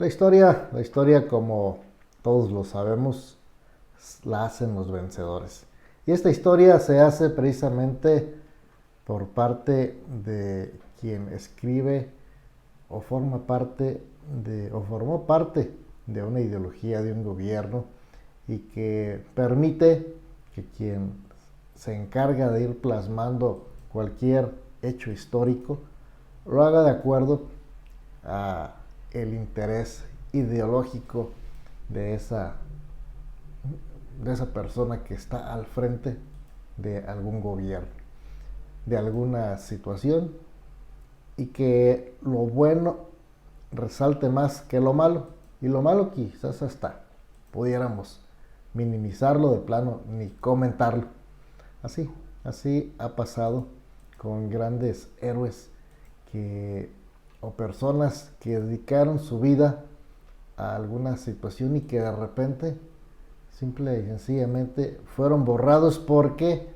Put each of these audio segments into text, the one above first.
La historia como todos lo sabemos, la hacen los vencedores. Y esta historia se hace precisamente por parte de quien escribe o forma parte o formó parte de una ideología, de un gobierno, y que permite que quien se encarga de ir plasmando cualquier hecho histórico lo haga de acuerdo a el interés ideológico de esa persona que está al frente de algún gobierno, de alguna situación, y que lo bueno resalte más que lo malo, y lo malo quizás hasta pudiéramos minimizarlo de plano, ni comentarlo. Así ha pasado con grandes héroes o personas que dedicaron su vida a alguna situación y que de repente simple y sencillamente fueron borrados porque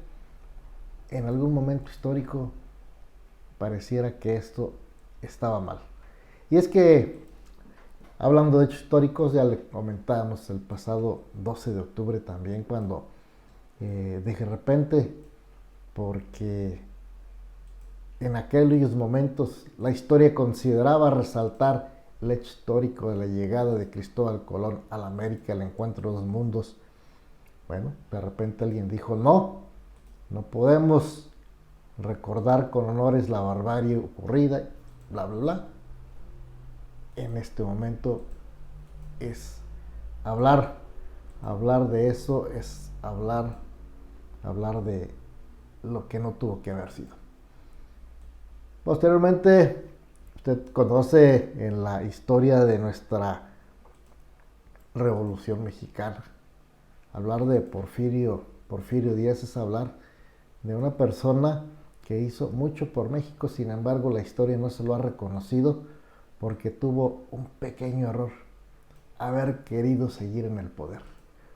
en algún momento histórico pareciera que esto estaba mal. Y es que, hablando de hechos históricos, ya le comentábamos el pasado 12 de octubre también, cuando de repente, porque en aquellos momentos la historia consideraba resaltar el hecho histórico de la llegada de Cristóbal Colón a la América, el encuentro de los mundos. Bueno, de repente alguien dijo, no podemos recordar con honores la barbarie ocurrida, bla, bla, bla. En este momento es hablar de eso, es hablar de lo que no tuvo que haber sido. Posteriormente, usted conoce en la historia de nuestra Revolución Mexicana. Hablar de Porfirio Díaz es hablar de una persona que hizo mucho por México, sin embargo la historia no se lo ha reconocido porque tuvo un pequeño error: haber querido seguir en el poder.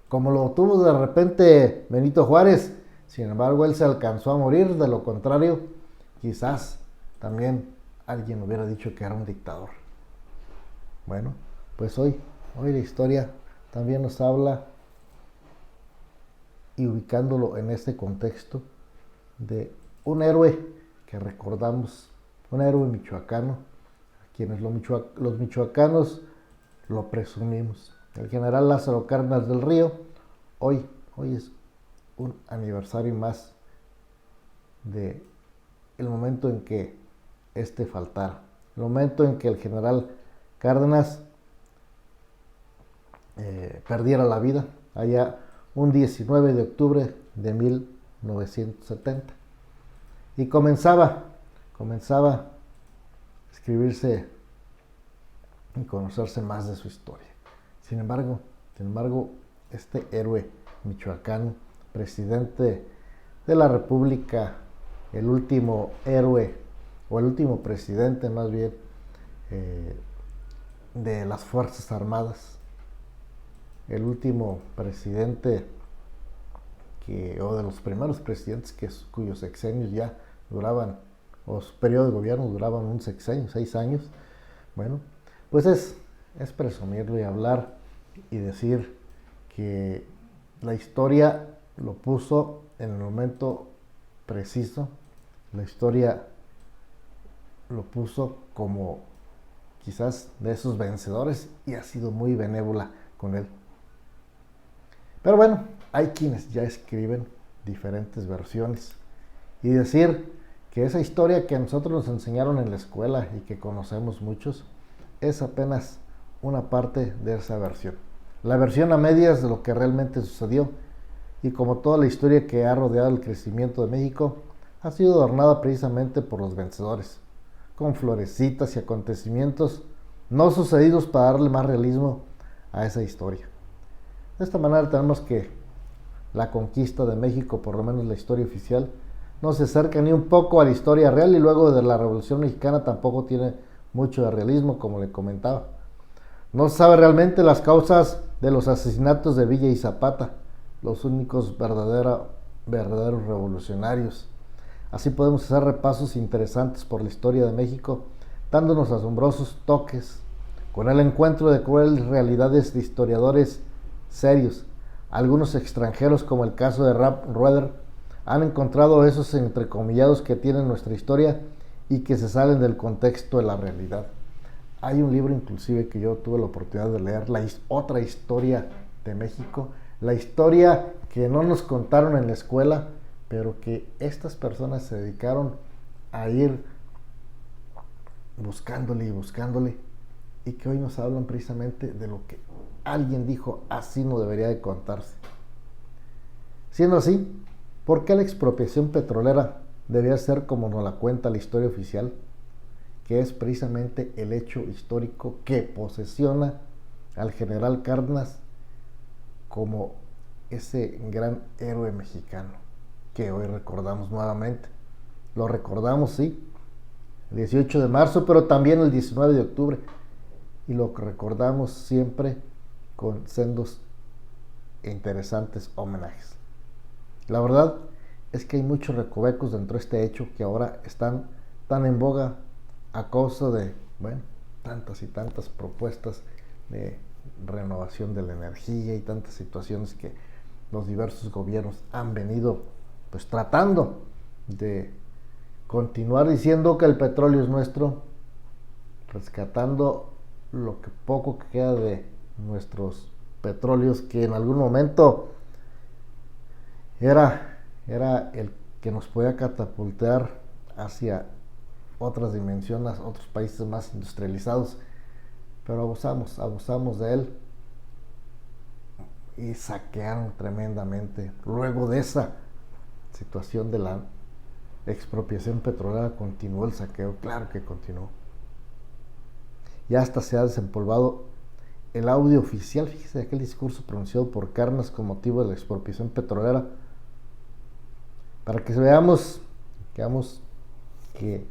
Como lo tuvo de repente Benito Juárez, sin embargo él se alcanzó a morir, de lo contrario, quizás también alguien hubiera dicho que era un dictador. Bueno, pues hoy la historia también nos habla, y ubicándolo en este contexto, de un héroe que recordamos, un héroe michoacano, a quienes los michoacanos lo presumimos. El general Lázaro Cárdenas del Río. Hoy es un aniversario más de el momento en que faltara, el momento en que el general Cárdenas perdiera la vida, allá un 19 de octubre de 1970. Y comenzaba a escribirse y conocerse más de su historia. Sin embargo, este héroe michoacano, presidente de la República, el último héroe, o el último presidente más bien, de las Fuerzas Armadas, el último presidente o de los primeros presidentes cuyos sexenios ya duraban, o su periodo de gobierno duraban un sexenio, 6 años. Bueno, pues es presumirlo y hablar y decir que la historia lo puso en el momento preciso, la historia lo puso como quizás de esos vencedores, y ha sido muy benévola con él. Pero bueno, hay quienes ya escriben diferentes versiones, y decir que esa historia que a nosotros nos enseñaron en la escuela y que conocemos muchos es apenas una parte de esa versión, la versión a medias de lo que realmente sucedió. Y como toda la historia que ha rodeado el crecimiento de México, ha sido adornada precisamente por los vencedores, con florecitas y acontecimientos no sucedidos para darle más realismo a esa historia. De esta manera tenemos que la conquista de México, por lo menos la historia oficial, no se acerca ni un poco a la historia real, y luego de la Revolución Mexicana tampoco tiene mucho de realismo, como le comentaba. No se sabe realmente las causas de los asesinatos de Villa y Zapata, los únicos verdaderos revolucionarios. Así podemos hacer repasos interesantes por la historia de México, dándonos asombrosos toques con el encuentro de crueles realidades de historiadores serios. Algunos extranjeros, como el caso de Ralph Rueder, han encontrado esos entrecomillados que tienen nuestra historia y que se salen del contexto de la realidad. Hay un libro inclusive que yo tuve la oportunidad de leer, otra historia de México, la historia que no nos contaron en la escuela, pero que estas personas se dedicaron a ir buscándole, y que hoy nos hablan precisamente de lo que alguien dijo: así no debería de contarse. Siendo así, ¿por qué la expropiación petrolera debería ser como nos la cuenta la historia oficial? Que es precisamente el hecho histórico que posesiona al general Cárdenas como ese gran héroe mexicano que hoy recordamos nuevamente. Lo recordamos, sí, el 18 de marzo, pero también el 19 de octubre. Y lo recordamos siempre con sendos e interesantes homenajes. La verdad es que hay muchos recovecos dentro de este hecho que ahora están tan en boga a causa de, tantas y tantas propuestas de renovación de la energía y tantas situaciones que los diversos gobiernos han venido pues tratando de continuar diciendo que el petróleo es nuestro, rescatando lo que poco que queda de nuestros petróleos, que en algún momento era el que nos podía catapultar hacia otras dimensiones, otros países más industrializados, pero abusamos de él y saquearon tremendamente. Luego de esa situación de la expropiación petrolera, continuó el saqueo, claro que continuó. Y hasta se ha desempolvado el audio oficial, fíjese, aquel discurso pronunciado por Cárdenas con motivo de la expropiación petrolera, para que veamos que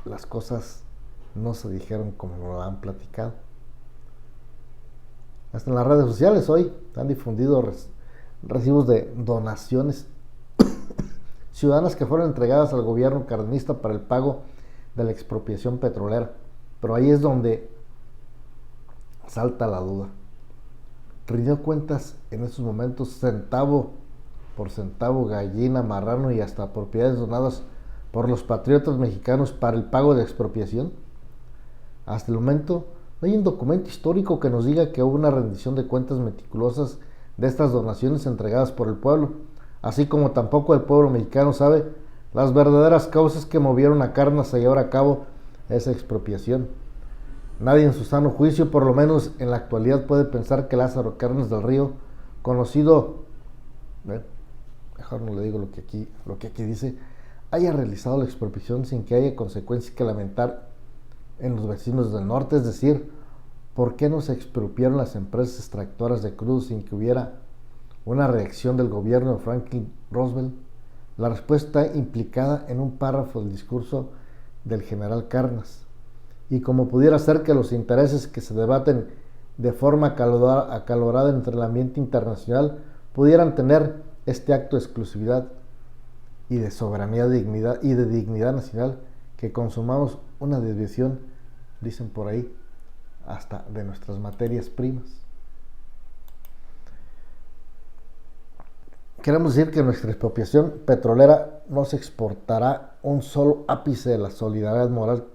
las cosas no se dijeron como nos lo han platicado. Hasta en las redes sociales hoy han difundido recibos de donaciones ciudadanas que fueron entregadas al gobierno cardenista para el pago de la expropiación petrolera. Pero ahí es donde salta la duda. Rindió cuentas en esos momentos centavo por centavo, gallina, marrano y hasta propiedades donadas por los patriotas mexicanos para el pago de expropiación. Hasta el momento no hay un documento histórico que nos diga que hubo una rendición de cuentas meticulosas de estas donaciones entregadas por el pueblo, así como tampoco el pueblo mexicano sabe las verdaderas causas que movieron a Cárdenas a llevar a cabo esa expropiación. Nadie en su sano juicio, por lo menos en la actualidad, puede pensar que Lázaro Cárdenas del Río, conocido, mejor no le digo lo que aquí dice, haya realizado la expropiación sin que haya consecuencias que lamentar en los vecinos del norte. Es decir, ¿por qué no se expropiaron las empresas extractoras de crudo sin que hubiera una reacción del gobierno de Franklin Roosevelt? La respuesta está implicada en un párrafo del discurso del general Cárdenas. Y como pudiera ser que los intereses que se debaten de forma acalorada entre el ambiente internacional pudieran tener este acto de exclusividad y de soberanía y de dignidad nacional, que consumamos una desviación, dicen por ahí, hasta de nuestras materias primas. Queremos decir que nuestra expropiación petrolera no se exportará un solo ápice de la solidaridad moral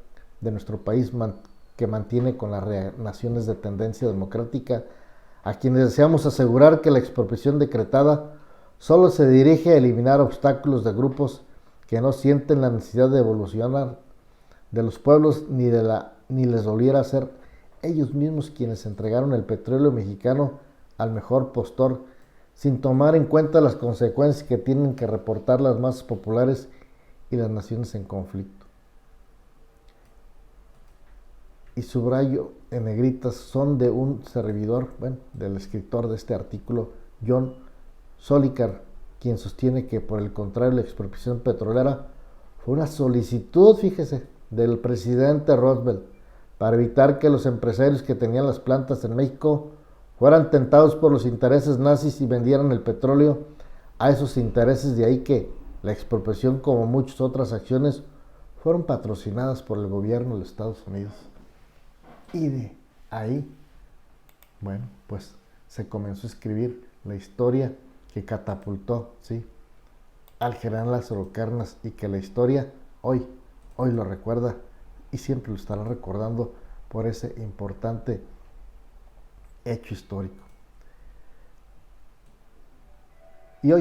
de nuestro país que mantiene con las naciones de tendencia democrática, a quienes deseamos asegurar que la expropiación decretada solo se dirige a eliminar obstáculos de grupos que no sienten la necesidad de evolucionar de los pueblos ni les doliera ser ellos mismos quienes entregaron el petróleo mexicano al mejor postor, sin tomar en cuenta las consecuencias que tienen que reportar las masas populares y las naciones en conflicto. Y subrayo en negritas, son de un servidor, del escritor de este artículo, John Solicar, quien sostiene que por el contrario la expropiación petrolera fue una solicitud, fíjese, del presidente Roosevelt para evitar que los empresarios que tenían las plantas en México fueran tentados por los intereses nazis y vendieran el petróleo a esos intereses. De ahí que la expropiación, como muchas otras acciones, fueron patrocinadas por el gobierno de Estados Unidos. Y de ahí, bueno, pues se comenzó a escribir la historia que catapultó, ¿sí?, al general Lázaro Cárdenas, y que la historia hoy lo recuerda y siempre lo estará recordando por ese importante hecho histórico. Y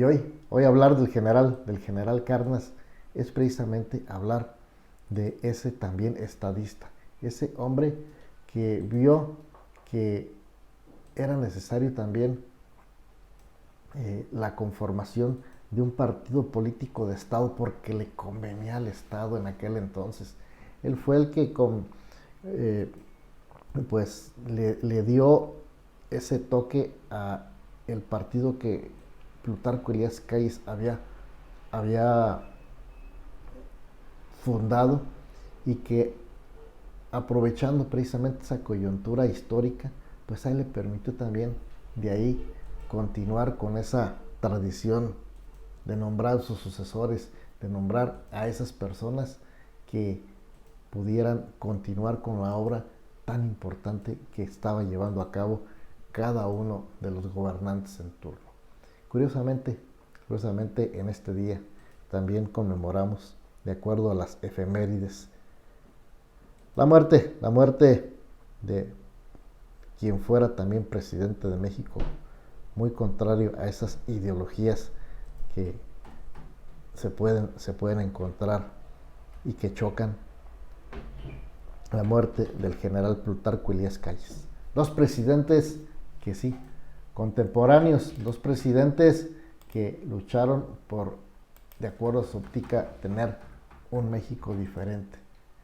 hoy hablar del general Cárdenas es precisamente hablar de ese también estadista, ese hombre que vio que era necesario también la conformación de un partido político de Estado porque le convenía al Estado en aquel entonces. Él fue el que pues le dio ese toque a el partido que Plutarco Elías Calles había fundado, y que, aprovechando precisamente esa coyuntura histórica, pues ahí le permitió también de ahí continuar con esa tradición de nombrar a sus sucesores, de nombrar a esas personas que pudieran continuar con la obra tan importante que estaba llevando a cabo cada uno de los gobernantes en turno. Curiosamente en este día también conmemoramos, de acuerdo a las efemérides, la muerte de quien fuera también presidente de México, muy contrario a esas ideologías que se pueden encontrar y que chocan. La muerte del general Plutarco Elías Calles. Dos presidentes que sí, contemporáneos, dos presidentes que lucharon por, de acuerdo a su óptica, tener un México diferente.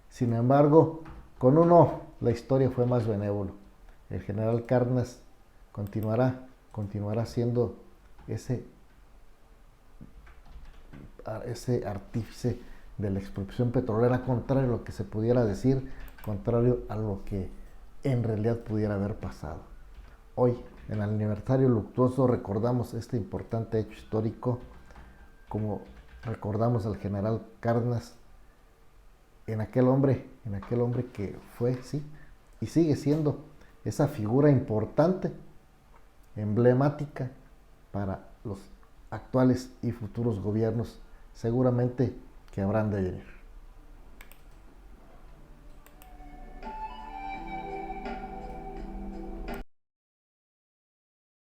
Sin embargo, con uno la historia fue más benévolo. El general Cárdenas continuará siendo ese artífice de la expropiación petrolera, contrario a lo que se pudiera decir, contrario a lo que en realidad pudiera haber pasado. Hoy, en el aniversario luctuoso, recordamos este importante hecho histórico, como recordamos al general Cárdenas, en aquel hombre que fue, sí, y sigue siendo esa figura importante, emblemática para los actuales y futuros gobiernos, seguramente, que habrán de venir.